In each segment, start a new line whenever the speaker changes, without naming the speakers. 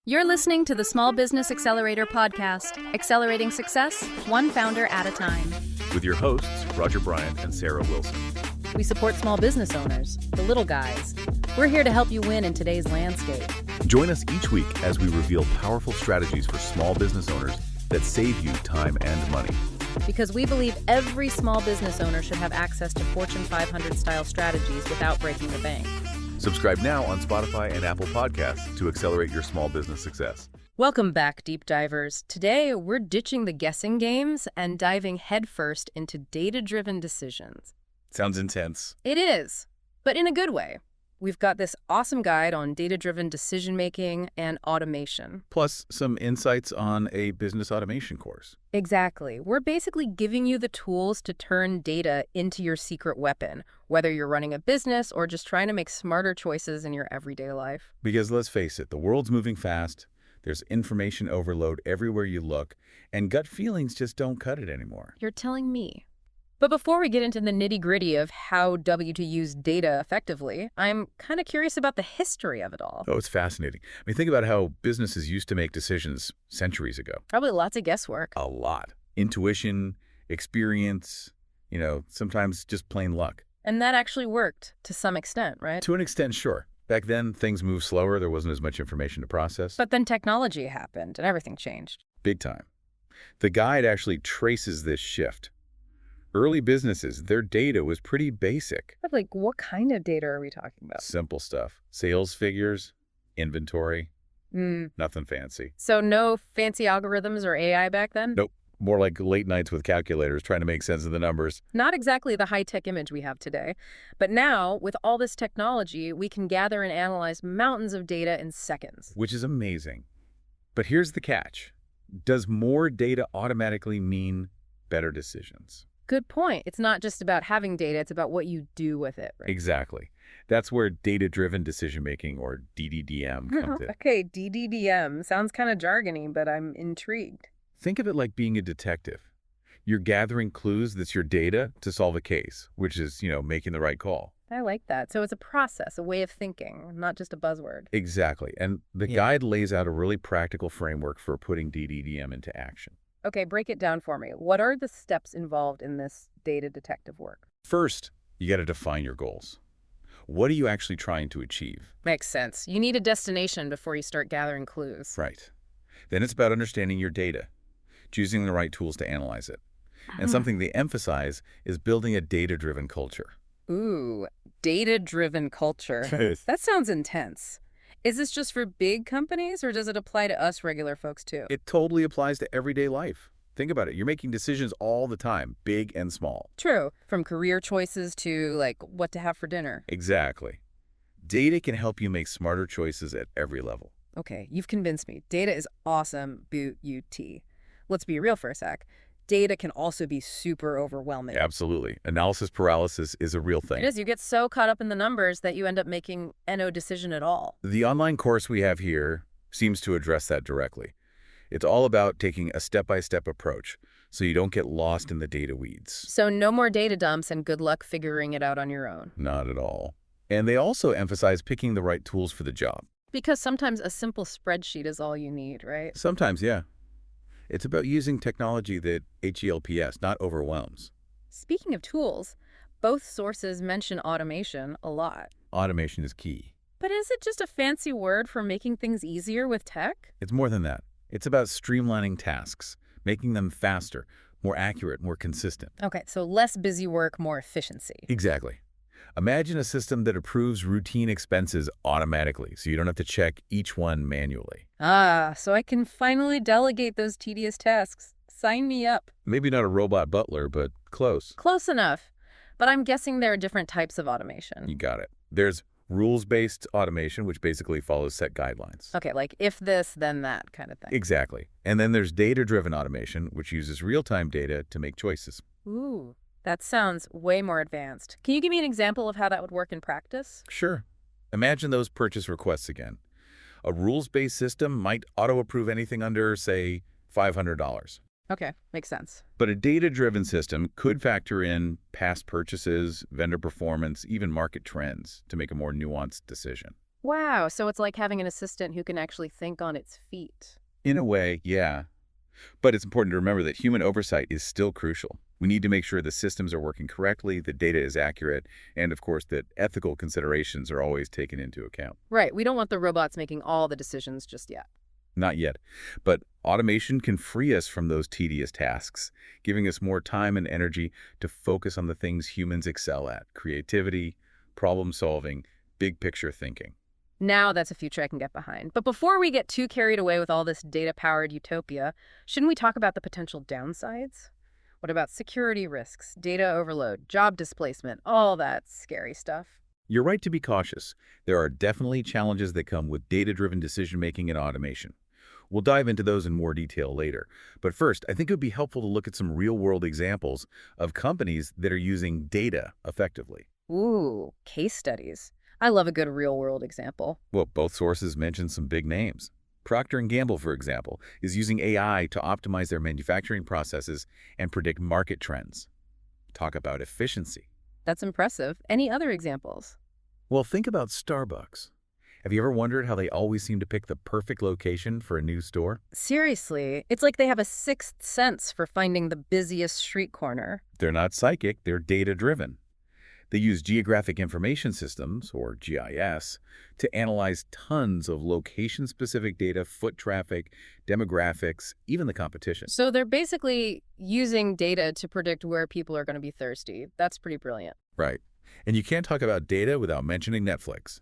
You're listening to the Small Business Accelerator podcast, accelerating success, one founder at a time.
With your hosts, Roger Bryant and Sarah Wilson.
We support small business owners, the little guys. We're here to help you win in today's landscape.
Join us each week as we reveal powerful strategies for small business owners that save you time and money.
Because we believe every small business owner should have access to Fortune 500 style strategies without breaking the bank.
Subscribe now on Spotify and Apple Podcasts to accelerate your small business success.
Welcome back, deep divers. Today, we're ditching the guessing games and diving headfirst into data-driven decisions.
Sounds intense.
It is, but in a good way. We've got this awesome guide on data-driven decision-making and automation.
Plus, some insights on a business automation course.
Exactly. We're basically giving you the tools to turn data into your secret weapon, whether you're running a business or just trying to make smarter choices in your everyday life.
Because let's face it, the world's moving fast, there's information overload everywhere you look, and gut feelings just don't cut it anymore.
You're telling me. But before we get into the nitty-gritty of how W to use data effectively, I'm kind of curious about the history of it all.
Oh, it's fascinating. I mean, think about how businesses used to make decisions centuries ago.
Probably lots of guesswork.
A lot. Intuition, experience, sometimes just plain luck.
And that actually worked to some extent, right?
To an extent, sure. Back then, things moved slower. There wasn't as much information to process.
But then technology happened and everything changed.
Big time. The guide actually traces this shift. Early businesses, their data was pretty basic.
But what kind of data are we talking about?
Simple stuff. Sales figures, inventory, nothing fancy.
So no fancy algorithms or AI back then?
Nope. More like late nights with calculators trying to make sense of the numbers.
Not exactly the high-tech image we have today. But now, with all this technology, we can gather and analyze mountains of data in seconds.
Which is amazing. But here's the catch. Does more data automatically mean better decisions?
Good point. It's not just about having data, it's about what you do with it, right?
Exactly. That's where data-driven decision-making, or DDDM, comes in.
Okay, DDDM. Sounds kind of jargony, but I'm intrigued.
Think of it like being a detective. You're gathering clues that's your data to solve a case, which is, making the right call.
I like that. So it's a process, a way of thinking, not just a buzzword.
Exactly. And the guide lays out a really practical framework for putting DDDM into action.
Okay, break it down for me. What are the steps involved in this data detective work?
First, you got to define your goals. What are you actually trying to achieve?
Makes sense. You need a destination before you start gathering clues.
Right. Then it's about understanding your data, choosing the right tools to analyze it. And something they emphasize is building a data-driven culture.
Ooh, data-driven culture. That sounds intense. Is this just for big companies, or does it apply to us regular folks too?
It totally applies to everyday life. Think about it. You're making decisions all the time, big and small.
True. From career choices to, what to have for dinner.
Exactly. Data can help you make smarter choices at every level.
Okay, you've convinced me. Data is awesome, boot-UT. Let's be real for a sec. Data can also be super overwhelming.
Absolutely. Analysis paralysis is a real thing.
It is. You get so caught up in the numbers that you end up making no decision at all.
The online course we have here seems to address that directly. It's all about taking a step-by-step approach so you don't get lost in the data weeds.
So no more data dumps and good luck figuring it out on your own.
Not at all. And they also emphasize picking the right tools for the job.
Because sometimes a simple spreadsheet is all you need, right?
Sometimes, yeah. It's about using technology that HELPS, not overwhelms.
Speaking of tools, both sources mention automation a lot.
Automation is key.
But is it just a fancy word for making things easier with tech?
It's more than that. It's about streamlining tasks, making them faster, more accurate, more consistent.
Okay, so less busy work, more efficiency.
Exactly. Imagine a system that approves routine expenses automatically, so you don't have to check each one manually.
Ah, so I can finally delegate those tedious tasks. Sign me up.
Maybe not a robot butler, but close.
Close enough. But I'm guessing there are different types of automation.
You got it. There's rules-based automation, which basically follows set guidelines.
Okay, like if this, then that kind of thing.
Exactly. And then there's data-driven automation, which uses real-time data to make choices.
Ooh. That sounds way more advanced. Can you give me an example of how that would work in practice?
Sure. Imagine those purchase requests again. A rules-based system might auto-approve anything under, say, $500.
Okay, makes sense.
But a data-driven system could factor in past purchases, vendor performance, even market trends to make a more nuanced decision.
Wow, so it's like having an assistant who can actually think on its feet.
In a way, yeah. But it's important to remember that human oversight is still crucial. We need to make sure the systems are working correctly, the data is accurate, and of course that ethical considerations are always taken into account.
Right, we don't want the robots making all the decisions just yet.
Not yet. But automation can free us from those tedious tasks, giving us more time and energy to focus on the things humans excel at: creativity, problem solving, big picture thinking.
Now that's a future I can get behind. But before we get too carried away with all this data-powered utopia, shouldn't we talk about the potential downsides? What about security risks, data overload, job displacement, all that scary stuff?
You're right to be cautious. There are definitely challenges that come with data-driven decision-making and automation. We'll dive into those in more detail later. But first, I think it would be helpful to look at some real-world examples of companies that are using data effectively.
Ooh, case studies. I love a good real-world example.
Well, both sources mention some big names. Procter & Gamble, for example, is using AI to optimize their manufacturing processes and predict market trends. Talk about efficiency.
That's impressive. Any other examples?
Well, think about Starbucks. Have you ever wondered how they always seem to pick the perfect location for a new store?
Seriously, it's like they have a sixth sense for finding the busiest street corner.
They're not psychic, they're data-driven. They use geographic information systems, or GIS, to analyze tons of location-specific data, foot traffic, demographics, even the competition.
So they're basically using data to predict where people are going to be thirsty. That's pretty brilliant.
Right. And you can't talk about data without mentioning Netflix.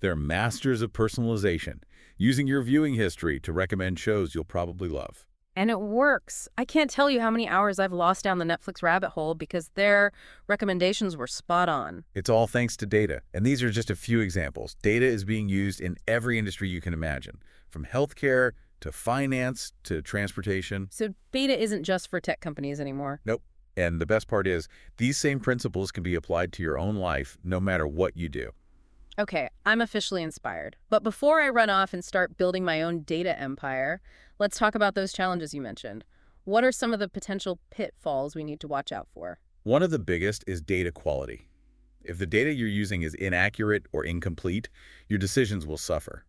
They're masters of personalization, using your viewing history to recommend shows you'll probably love.
And it works. I can't tell you how many hours I've lost down the Netflix rabbit hole because their recommendations were spot on.
It's all thanks to data, and these are just a few examples. Data is being used in every industry you can imagine, from healthcare to finance to transportation.
So data isn't just for tech companies anymore.
Nope. And the best part is, these same principles can be applied to your own life no matter what you do.
Okay, I'm officially inspired. But before I run off and start building my own data empire, let's talk about those challenges you mentioned. What are some of the potential pitfalls we need to watch out for?
One of the biggest is data quality. If the data you're using is inaccurate or incomplete, your decisions will suffer.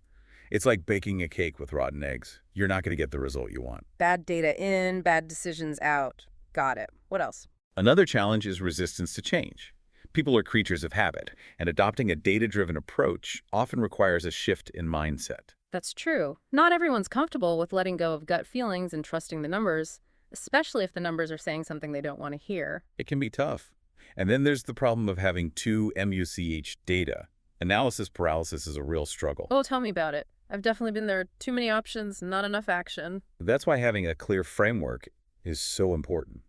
It's like baking a cake with rotten eggs. You're not going to get the result you want.
Bad data in, bad decisions out. Got it. What else?
Another challenge is resistance to change. People are creatures of habit, and adopting a data-driven approach often requires a shift in mindset.
That's true. Not everyone's comfortable with letting go of gut feelings and trusting the numbers, especially if the numbers are saying something they don't want to hear.
It can be tough. And then there's the problem of having too much data. Analysis paralysis is a real struggle.
Oh, tell me about it. I've definitely been there. Too many options, not enough action.
That's why having a clear framework is so important.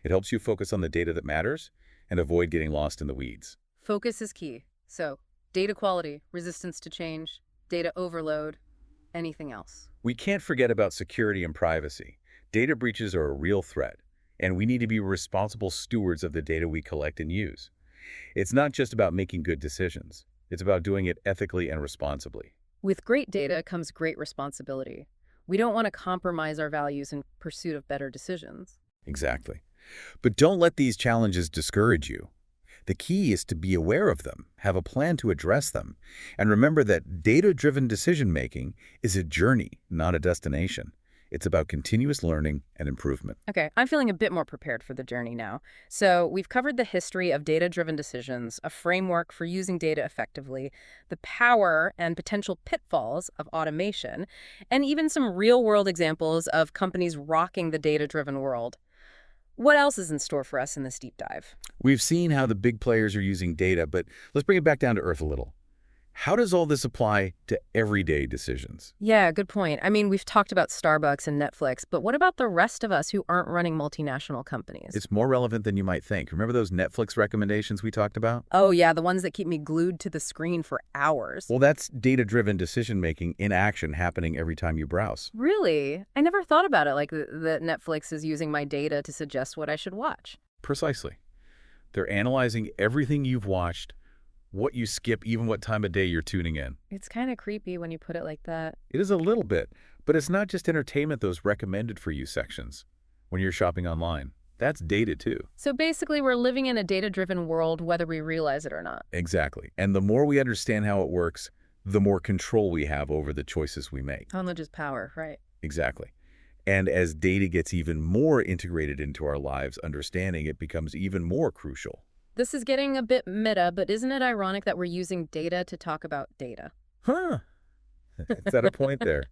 It helps you focus on the data that matters and avoid getting lost in the weeds.
Focus is key. So, data quality, resistance to change, data overload, anything else.
We can't forget about security and privacy. Data breaches are a real threat, and we need to be responsible stewards of the data we collect and use. It's not just about making good decisions. It's about doing it ethically and responsibly.
With great data comes great responsibility. We don't want to compromise our values in pursuit of better decisions.
Exactly. But don't let these challenges discourage you. The key is to be aware of them, have a plan to address them, and remember that data-driven decision-making is a journey, not a destination. It's about continuous learning and improvement.
Okay, I'm feeling a bit more prepared for the journey now. So we've covered the history of data-driven decisions, a framework for using data effectively, the power and potential pitfalls of automation, and even some real-world examples of companies rocking the data-driven world. What else is in store for us in this deep dive?
We've seen how the big players are using data, but let's bring it back down to earth a little. How does all this apply to everyday decisions?
Yeah, good point. I mean, we've talked about Starbucks and Netflix, but what about the rest of us who aren't running multinational companies?
It's more relevant than you might think. Remember those Netflix recommendations we talked about?
Oh, yeah, the ones that keep me glued to the screen for hours.
Well, that's data-driven decision-making in action happening every time you browse.
Really? I never thought about it like that Netflix is using my data to suggest what I should watch.
Precisely. They're analyzing everything you've watched, what you skip, even what time of day you're tuning in.
It's kind of creepy when you put it like that.
It is a little bit, but it's not just entertainment, those recommended for you sections when you're shopping online. That's data too.
So basically, we're living in a data-driven world whether we realize it or not.
Exactly. And the more we understand how it works, the more control we have over the choices we make.
Knowledge is power, right?
Exactly. And as data gets even more integrated into our lives, understanding it becomes even more crucial.
This is getting a bit meta, but isn't it ironic that we're using data to talk about data?
Huh. It's at a point there.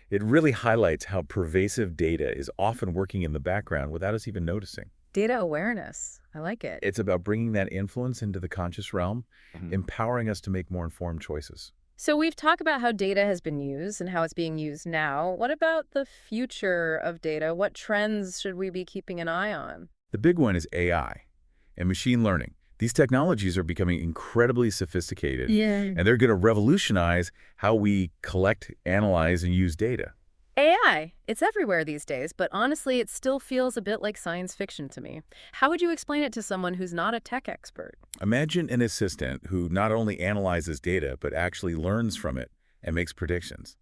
It really highlights how pervasive data is often working in the background without us even noticing.
Data awareness. I like it.
It's about bringing that influence into the conscious realm, empowering us to make more informed choices.
So we've talked about how data has been used and how it's being used now. What about the future of data? What trends should we be keeping an eye on?
The big one is AI and machine learning. These technologies are becoming incredibly sophisticated, and they're going to revolutionize how we collect, analyze, and use data.
AI. It's everywhere these days, but honestly, it still feels a bit like science fiction to me. How would you explain it to someone who's not a tech expert?
Imagine an assistant who not only analyzes data, but actually learns from it and makes predictions.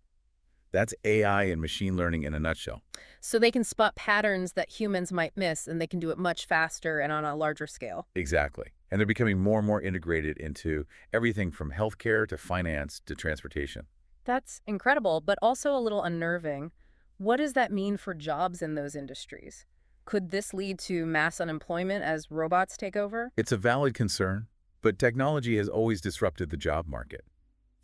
That's AI and machine learning in a nutshell.
So they can spot patterns that humans might miss, and they can do it much faster and on a larger scale.
Exactly. And they're becoming more and more integrated into everything from healthcare to finance to transportation.
That's incredible, but also a little unnerving. What does that mean for jobs in those industries? Could this lead to mass unemployment as robots take over?
It's a valid concern, but technology has always disrupted the job market.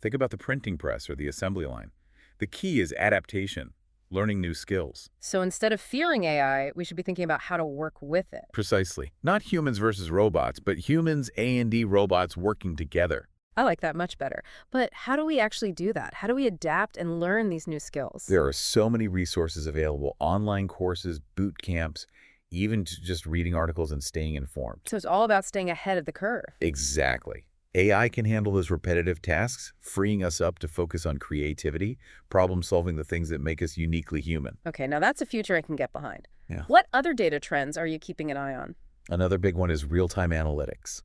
Think about the printing press or the assembly line. The key is adaptation, learning new skills.
So instead of fearing AI, we should be thinking about how to work with it.
Precisely. Not humans versus robots, but humans, A&D robots working together.
I like that much better. But how do we actually do that? How do we adapt and learn these new skills?
There are so many resources available, online courses, boot camps, even just reading articles and staying informed.
So it's all about staying ahead of the curve.
Exactly. AI can handle those repetitive tasks, freeing us up to focus on creativity, problem-solving, the things that make us uniquely human.
Okay, now that's a future I can get behind.
Yeah.
What other data trends are you keeping an eye on?
Another big one is real-time analytics.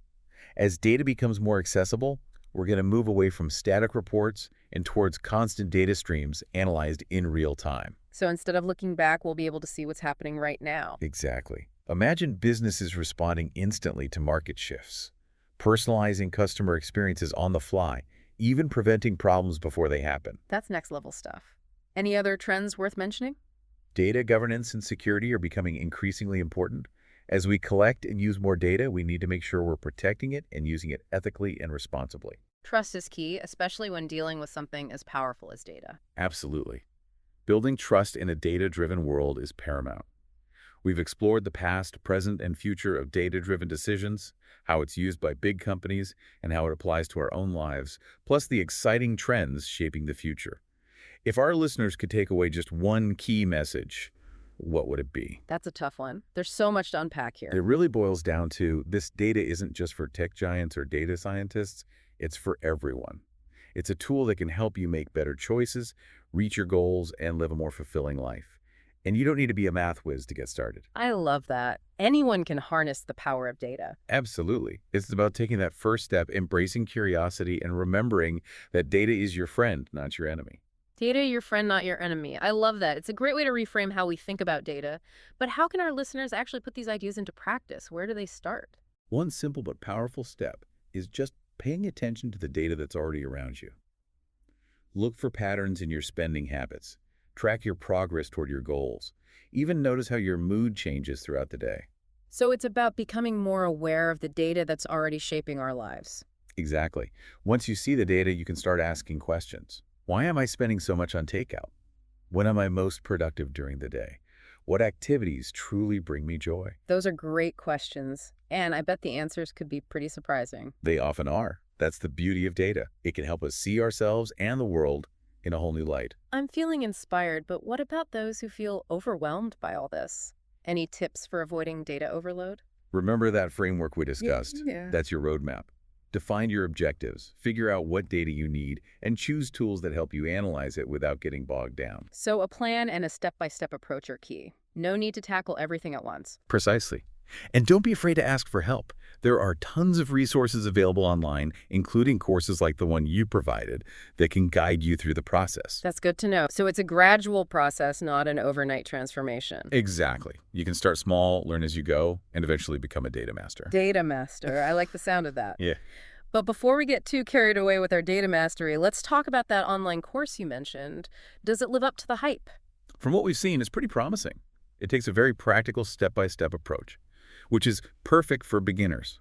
As data becomes more accessible, we're going to move away from static reports and towards constant data streams analyzed in real time.
So instead of looking back, we'll be able to see what's happening right now.
Exactly. Imagine businesses responding instantly to market shifts, personalizing customer experiences on the fly, even preventing problems before they happen.
That's next level stuff. Any other trends worth mentioning?
Data governance and security are becoming increasingly important. As we collect and use more data, we need to make sure we're protecting it and using it ethically and responsibly.
Trust is key, especially when dealing with something as powerful as data.
Absolutely. Building trust in a data-driven world is paramount. We've explored the past, present, and future of data-driven decisions, how it's used by big companies, and how it applies to our own lives, plus the exciting trends shaping the future. If our listeners could take away just one key message, what would it be?
That's a tough one. There's so much to unpack here.
It really boils down to this: data isn't just for tech giants or data scientists, it's for everyone. It's a tool that can help you make better choices, reach your goals, and live a more fulfilling life. And you don't need to be a math whiz to get started.
I love that. Anyone can harness the power of data.
Absolutely. It's about taking that first step, embracing curiosity, and remembering that data is your friend, not your enemy.
Data, your friend, not your enemy. I love that. It's a great way to reframe how we think about data. But how can our listeners actually put these ideas into practice? Where do they start?
One simple but powerful step is just paying attention to the data that's already around you. Look for patterns in your spending habits. Track your progress toward your goals. Even notice how your mood changes throughout the day.
So it's about becoming more aware of the data that's already shaping our lives.
Exactly. Once you see the data, you can start asking questions. Why am I spending so much on takeout? When am I most productive during the day? What activities truly bring me joy?
Those are great questions, and I bet the answers could be pretty surprising.
They often are. That's the beauty of data. It can help us see ourselves and the world in a whole new light.
I'm feeling inspired, but what about those who feel overwhelmed by all this? Any tips for avoiding data overload?
Remember that framework we discussed?
Yeah.
That's your roadmap. Define your objectives, figure out what data you need, and choose tools that help you analyze it without getting bogged down.
So a plan and a step-by-step approach are key. No need to tackle everything at once.
Precisely. And don't be afraid to ask for help. There are tons of resources available online, including courses like the one you provided, that can guide you through the process.
That's good to know. So it's a gradual process, not an overnight transformation.
Exactly. You can start small, learn as you go, and eventually become a data master.
Data master. I like the sound of that.
Yeah.
But before we get too carried away with our data mastery, let's talk about that online course you mentioned. Does it live up to the hype?
From what we've seen, it's pretty promising. It takes a very practical step-by-step approach, which is perfect for beginners.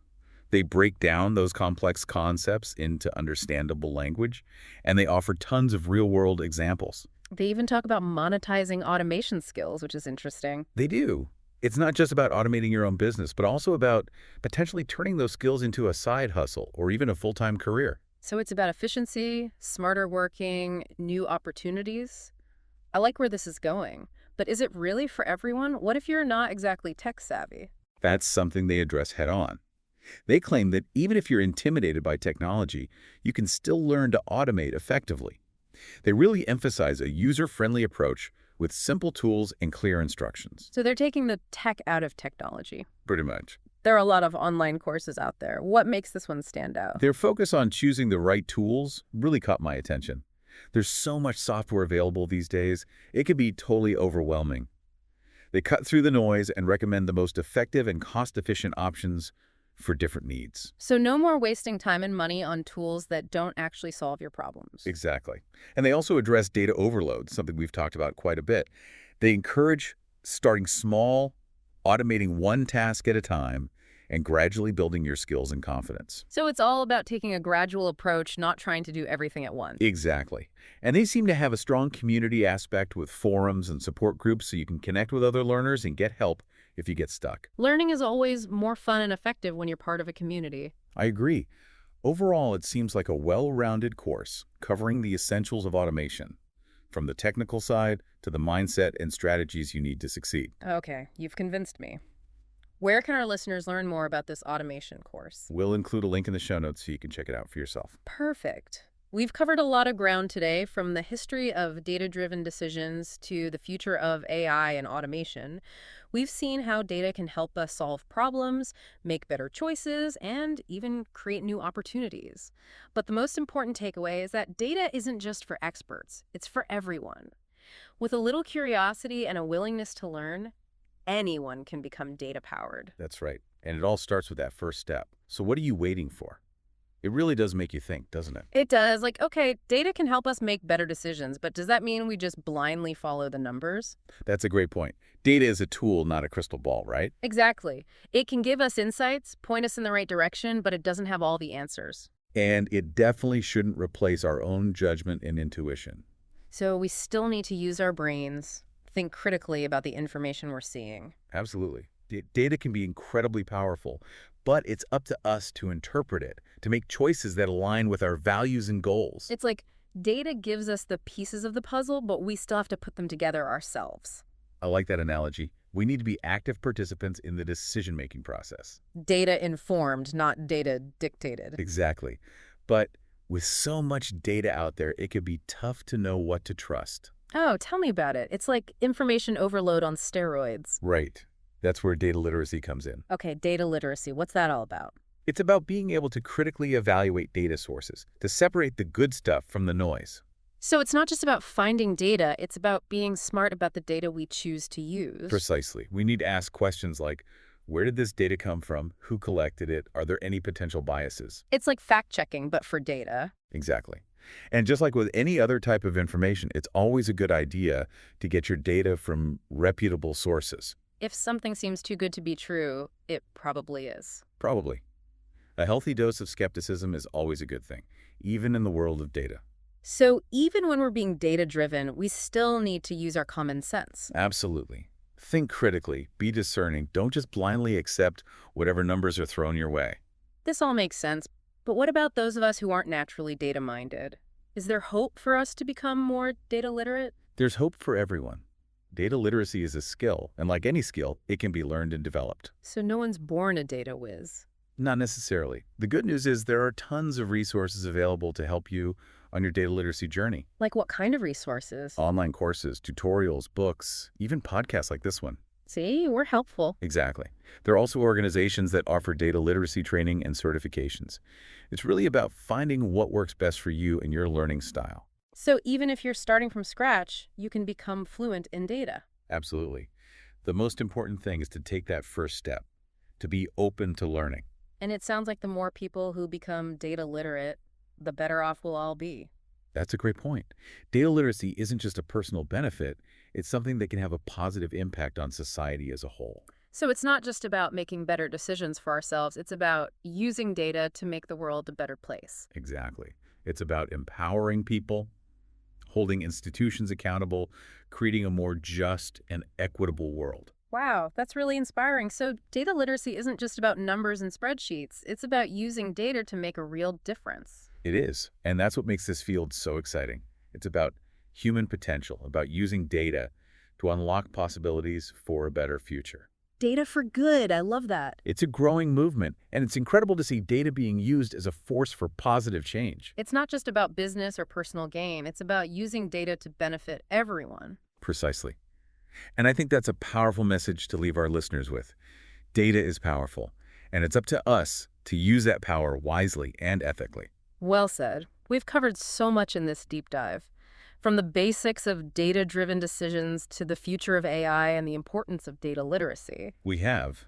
They break down those complex concepts into understandable language, and they offer tons of real-world examples.
They even talk about monetizing automation skills, which is interesting.
They do. It's not just about automating your own business, but also about potentially turning those skills into a side hustle or even a full-time career.
So it's about efficiency, smarter working, new opportunities. I like where this is going. But is it really for everyone? What if you're not exactly tech savvy?
That's something they address head-on. They claim that even if you're intimidated by technology, you can still learn to automate effectively. They really emphasize a user-friendly approach with simple tools and clear instructions.
So they're taking the tech out of technology.
Pretty much.
There are a lot of online courses out there. What makes this one stand out?
Their focus on choosing the right tools really caught my attention. There's so much software available these days, it can be totally overwhelming. They cut through the noise and recommend the most effective and cost-efficient options for different needs.
So no more wasting time and money on tools that don't actually solve your problems.
Exactly. And they also address data overload, something we've talked about quite a bit. They encourage starting small, automating one task at a time, and gradually building your skills and confidence.
So it's all about taking a gradual approach, not trying to do everything at once.
Exactly. And they seem to have a strong community aspect with forums and support groups so you can connect with other learners and get help if you get stuck.
Learning is always more fun and effective when you're part of a community.
I agree. Overall, it seems like a well-rounded course covering the essentials of automation, from the technical side to the mindset and strategies you need to succeed.
Okay, you've convinced me. Where can our listeners learn more about this automation course?
We'll include a link in the show notes so you can check it out for yourself.
Perfect. We've covered a lot of ground today, from the history of data-driven decisions to the future of AI and automation. We've seen how data can help us solve problems, make better choices, and even create new opportunities. But the most important takeaway is that data isn't just for experts, it's for everyone. With a little curiosity and a willingness to learn, anyone can become data-powered.
That's right. And it all starts with that first step. So what are you waiting for? It really does make you think, doesn't it?
It does. Like, okay, data can help us make better decisions, but does that mean we just blindly follow the numbers?
That's a great point. Data is a tool, not a crystal ball, right?
Exactly. It can give us insights, point us in the right direction, but it doesn't have all the answers.
And it definitely shouldn't replace our own judgment and intuition.
So we still need to use our brains, think critically about the information we're seeing.
Absolutely. Data can be incredibly powerful, but it's up to us to interpret it, to make choices that align with our values and goals.
It's like data gives us the pieces of the puzzle, but we still have to put them together ourselves.
I like that analogy. We need to be active participants in the decision-making process.
Data informed, not data dictated.
Exactly. But with so much data out there, it can be tough to know what to trust.
Oh, tell me about it. It's like information overload on steroids.
Right. That's where data literacy comes in.
Okay, data literacy. What's that all about?
It's about being able to critically evaluate data sources, to separate the good stuff from the noise.
So it's not just about finding data, it's about being smart about the data we choose to use.
Precisely. We need to ask questions like, where did this data come from? Who collected it? Are there any potential biases?
It's like fact-checking, but for data.
Exactly. And just like with any other type of information, it's always a good idea to get your data from reputable sources.
If something seems too good to be true, it probably is.
Probably. A healthy dose of skepticism is always a good thing, even in the world of data.
So even when we're being data-driven, we still need to use our common sense.
Absolutely. Think critically, be discerning, don't just blindly accept whatever numbers are thrown your way.
This all makes sense, but what about those of us who aren't naturally data-minded? Is there hope for us to become more data literate?
There's hope for everyone. Data literacy is a skill, and like any skill, it can be learned and developed.
So no one's born a data whiz.
Not necessarily. The good news is there are tons of resources available to help you on your data literacy journey.
Like what kind of resources?
Online courses, tutorials, books, even podcasts like this one.
See, we're helpful.
Exactly. There are also organizations that offer data literacy training and certifications. It's really about finding what works best for you and your learning style.
So even if you're starting from scratch, you can become fluent in data.
Absolutely. The most important thing is to take that first step, to be open to learning.
And it sounds like the more people who become data literate, the better off we'll all be.
That's a great point. Data literacy isn't just a personal benefit, it's something that can have a positive impact on society as a whole.
So it's not just about making better decisions for ourselves, it's about using data to make the world a better place.
Exactly. It's about empowering people, holding institutions accountable, creating a more just and equitable world.
Wow, that's really inspiring. So data literacy isn't just about numbers and spreadsheets, it's about using data to make a real difference.
It is, and that's what makes this field so exciting. It's about human potential, about using data to unlock possibilities for a better future.
Data for good, I love that.
It's a growing movement, and it's incredible to see data being used as a force for positive change.
It's not just about business or personal gain, it's about using data to benefit everyone.
Precisely. And I think that's a powerful message to leave our listeners with. Data is powerful, and it's up to us to use that power wisely and ethically.
Well said. We've covered so much in this deep dive. From the basics of data-driven decisions to the future of AI and the importance of data literacy.
We have,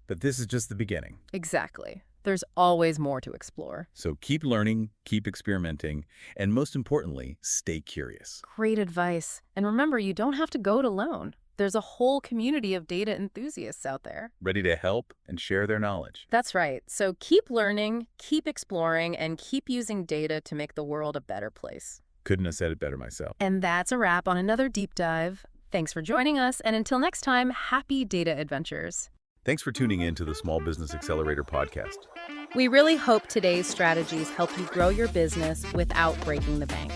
but this is just the beginning.
Exactly. There's always more to explore.
So keep learning, keep experimenting, and most importantly, stay curious.
Great advice. And remember, you don't have to go it alone. There's a whole community of data enthusiasts out there.
Ready to help and share their knowledge.
That's right. So keep learning, keep exploring, and keep using data to make the world a better place.
Couldn't have said it better myself.
And that's a wrap on another deep dive. Thanks for joining us, and until next time, happy data adventures.
Thanks for tuning in to the Small Business Accelerator podcast.
We really hope today's strategies help you grow your business without breaking the bank.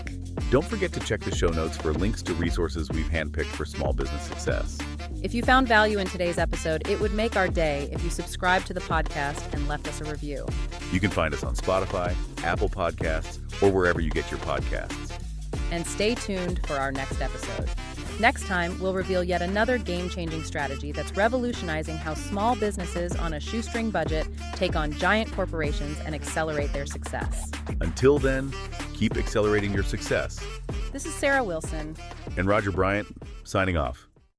Don't forget to check the show notes for links to resources we've handpicked for small business success.
If you found value in today's episode, it would make our day if you subscribed to the podcast and left us a review.
You can find us on Spotify, Apple Podcasts, or wherever you get your podcasts.
And stay tuned for our next episode. Next time, we'll reveal yet another game-changing strategy that's revolutionizing how small businesses on a shoestring budget take on giant corporations and accelerate their success.
Until then, keep accelerating your success.
This is Sarah Wilson.
And Roger Bryant, signing off.